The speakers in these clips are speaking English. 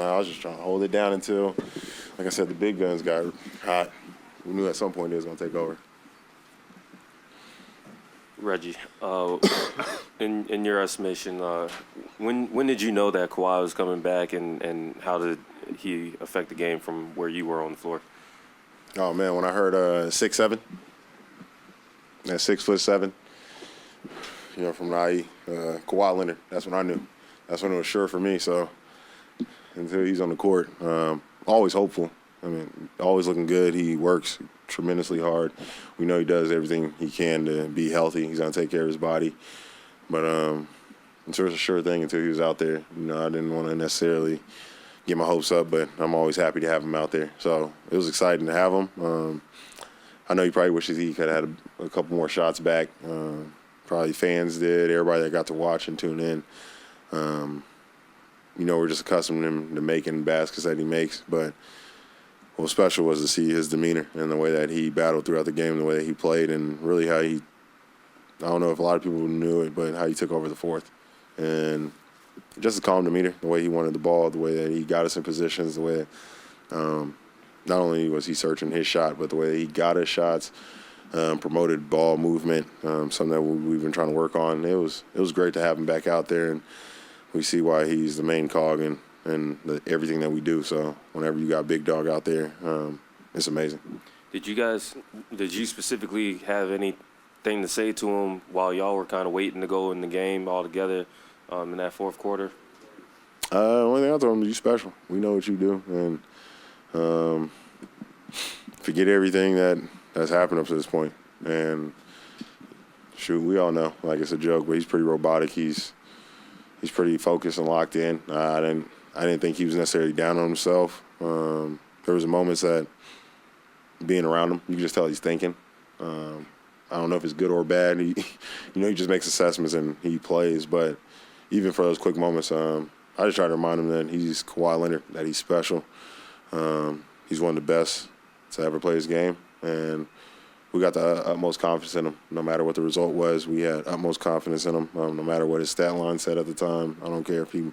I was just trying to hold it down until, like I said, the big guns got hot. We knew at some point they was going to take over. Reggie, in your estimation, when did you know that Kawhi was coming back, and how did he affect the game from where you were on the floor? Oh, man, when I heard 6'7", at 6'7", from the IE, Kawhi Leonard, that's when I knew. That's when it was sure for me, so until he's on the court, always hopeful. I mean, always looking good. He works tremendously hard. We know he does everything he can to be healthy. He's going to take care of his body. But it's a sure thing until he was out there. I didn't want to necessarily get my hopes up, but I'm always happy to have him out there. So it was exciting to have him. I know he probably wishes he could have had a couple more shots back. Probably fans did, everybody that got to watch and tune in. We're just accustomed to him to making baskets that he makes, but what was special was to see his demeanor and the way that he battled throughout the game, the way that he played, and really how I don't know if a lot of people knew it, but how he took over the fourth. And just a calm demeanor, the way he wanted the ball, the way that he got us in positions, the way that, not only was he searching his shot, but the way that he got his shots, promoted ball movement, something that we've been trying to work on. It was great to have him back out there, and we see why he's the main cog and everything that we do. So whenever you got big dog out there, it's amazing. Did you specifically have anything to say to him while y'all were kind of waiting to go in the game all together in that fourth quarter? Only thing I told him is you special. We know what you do, and forget everything that's happened up to this point. And shoot, we all know, like it's a joke, but he's pretty robotic. He's pretty focused and locked in. I didn't think he was necessarily down on himself. There was moments that being around him, you can just tell he's thinking. I don't know if it's good or bad. He just makes assessments and he plays. But even for those quick moments, I just try to remind him that he's Kawhi Leonard, that he's special. He's one of the best to ever play his game, and we got the utmost confidence in him. No matter what the result was, we had utmost confidence in him. No matter what his stat line said at the time, I don't care if he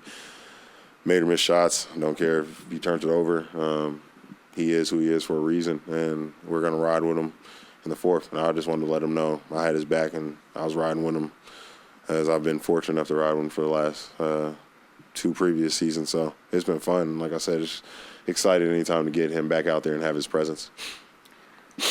made or missed shots. I don't care if he turns it over. He is who he is for a reason, and we're going to ride with him in the fourth. And I just wanted to let him know I had his back, and I was riding with him as I've been fortunate enough to ride with him for the last 2 previous seasons. So it's been fun. Like I said, it's excited anytime to get him back out there and have his presence.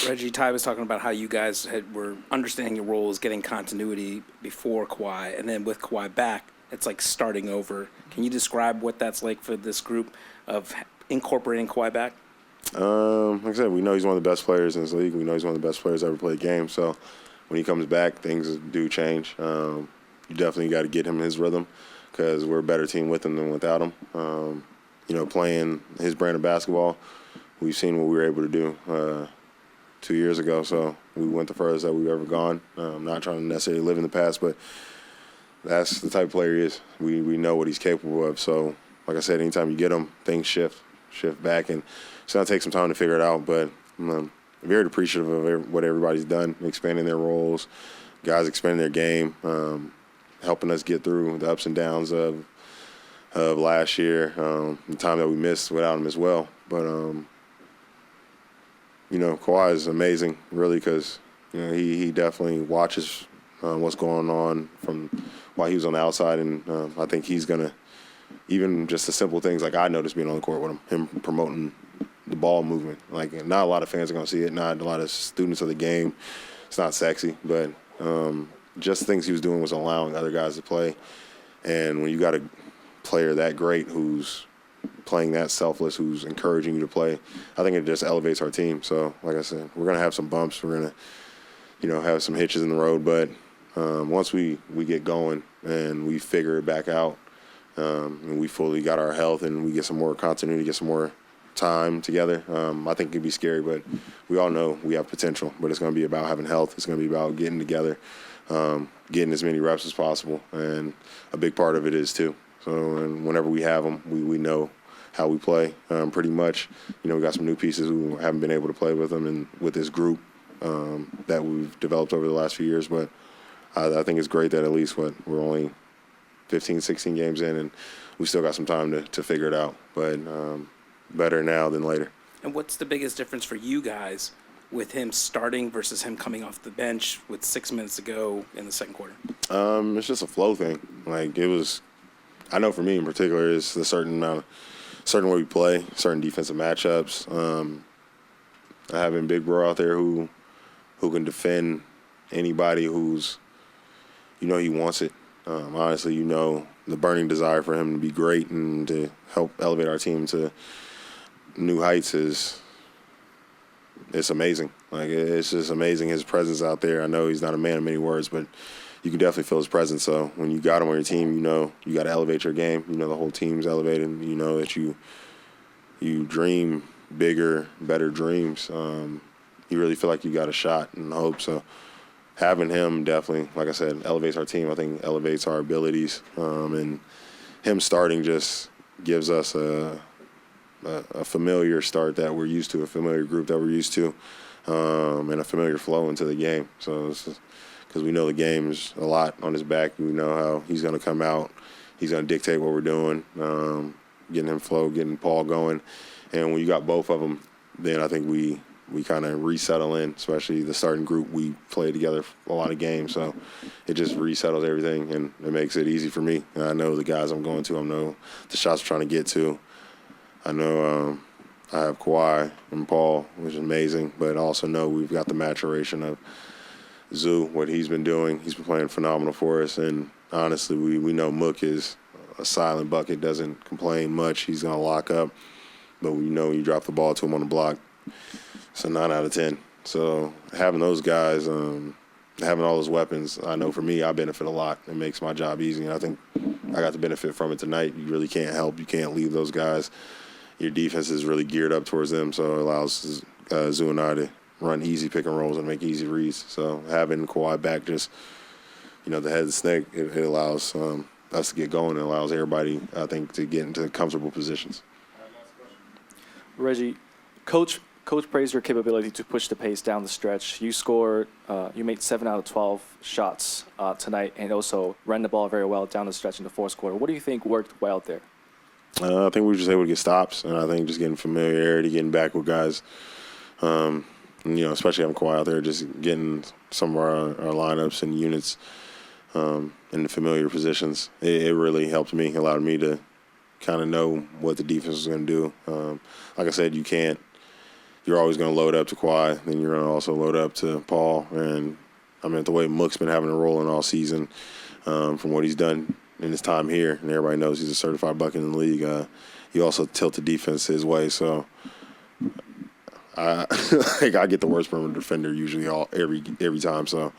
Reggie, Ty was talking about how you guys were understanding your roles, getting continuity before Kawhi, and then with Kawhi back, it's like starting over. Can you describe what that's like for this group of incorporating Kawhi back? Like I said, we know he's one of the best players in this league. We know he's one of the best players ever played the game. So when he comes back, things do change. You definitely got to get him his rhythm because we're a better team with him than without him. Playing his brand of basketball, we've seen what we were able to do 2 years ago. So we went the furthest that we've ever gone. I'm not trying to necessarily live in the past, but that's the type of player he is. We know what he's capable of. So, like I said, anytime you get him, things shift back. And it's going to take some time to figure it out. But I'm very appreciative of what everybody's done, expanding their roles, guys expanding their game, helping us get through the ups and downs of last year, the time that we missed without him as well. But, Kawhi is amazing, really, because, he definitely watches what's going on from while he was on the outside. And I think he's going to, even just the simple things like I noticed being on the court with him promoting the ball movement. Like, not a lot of fans are going to see it, not a lot of students of the game. It's not sexy, but just things he was doing was allowing other guys to play. And when you got a player that great who's playing that selfless, who's encouraging you to play, I think it just elevates our team. So, like I said, we're going to have some bumps. We're going to, have some hitches in the road. But once we get going and we figure it back out and we fully got our health and we get some more continuity, get some more time together, I think it can be scary. But we all know we have potential. But it's going to be about having health. It's going to be about getting together, getting as many reps as possible. And a big part of it is, too. So, and whenever we have them, we know how we play pretty much. We got some new pieces who haven't been able to play with them and with this group that we've developed over the last few years. But I think it's great that at least we're only 15, 16 games in, and we still got some time to figure it out. But better now than later. And what's the biggest difference for you guys with him starting versus him coming off the bench with 6 minutes to go in the second quarter? It's just a flow thing. Like, it was, I know for me in particular, it's a certain way we play, certain defensive matchups. Having Big Bro out there who can defend anybody who's, he wants it. Honestly, the burning desire for him to be great and to help elevate our team to new heights it's amazing. Like, it's just amazing, his presence out there. I know he's not a man of many words, but you can definitely feel his presence. So when you got him on your team, you got to elevate your game. The whole team's elevated. That you dream bigger, better dreams. You really feel like you got a shot and hope. So having him definitely, like I said, elevates our team. I think elevates our abilities. And him starting just gives us a familiar start that we're used to, a familiar group that we're used to, and a familiar flow into the game. So because we know the game is a lot on his back. We know how he's going to come out. He's going to dictate what we're doing, getting him flow, getting Paul going. And when you got both of them, then I think we kind of resettle in, especially the starting group. We play together a lot of games, so it just resettles everything, and it makes it easy for me. And I know the guys I'm going to. I know the shots I'm trying to get to. I know I have Kawhi and Paul, which is amazing, but I also know we've got the maturation of Zoo, what he's been doing. He's been playing phenomenal for us, and honestly, we know Mook is a silent bucket, doesn't complain much. He's going to lock up, but we know you drop the ball to him on the block, it's a 9 out of 10. So having those guys, having all those weapons, I know for me, I benefit a lot. It makes my job easy, and I think I got the benefit from it tonight. You really can't help. You can't leave those guys. Your defense is really geared up towards them, so it allows Zoo and I to run easy pick and rolls and make easy reads. So having Kawhi back, just the head of the snake, it allows us to get going. It allows everybody, I think, to get into comfortable positions. Reggie, Coach praised your capability to push the pace down the stretch. You scored, you made 7 out of 12 shots tonight, and also ran the ball very well down the stretch in the fourth quarter. What do you think worked well there? I think we were just able to get stops, and I think just getting familiarity, getting back with guys, especially having Kawhi out there, just getting some of our lineups and units in the familiar positions. It really helped me, allowed me to kind of know what the defense was going to do. Like I said, you're always going to load up to Kawhi, then you're going to also load up to Paul. And, the way Mook's been having a role in all season, from what he's done in his time here, and everybody knows he's a certified bucket in the league, he also tilt the defense his way. So I get the worst perimeter defender usually every time. So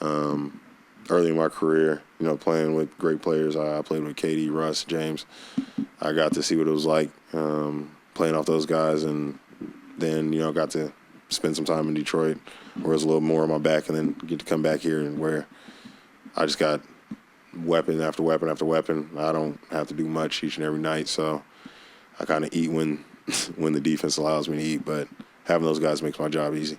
early in my career, playing with great players, I played with KD, Russ, James. I got to see what it was like playing off those guys, and then got to spend some time in Detroit where it was a little more on my back, and then get to come back here and where I just got weapon after weapon after weapon. I don't have to do much each and every night, so I kind of eat when the defense allows me to eat. But having those guys makes my job easy.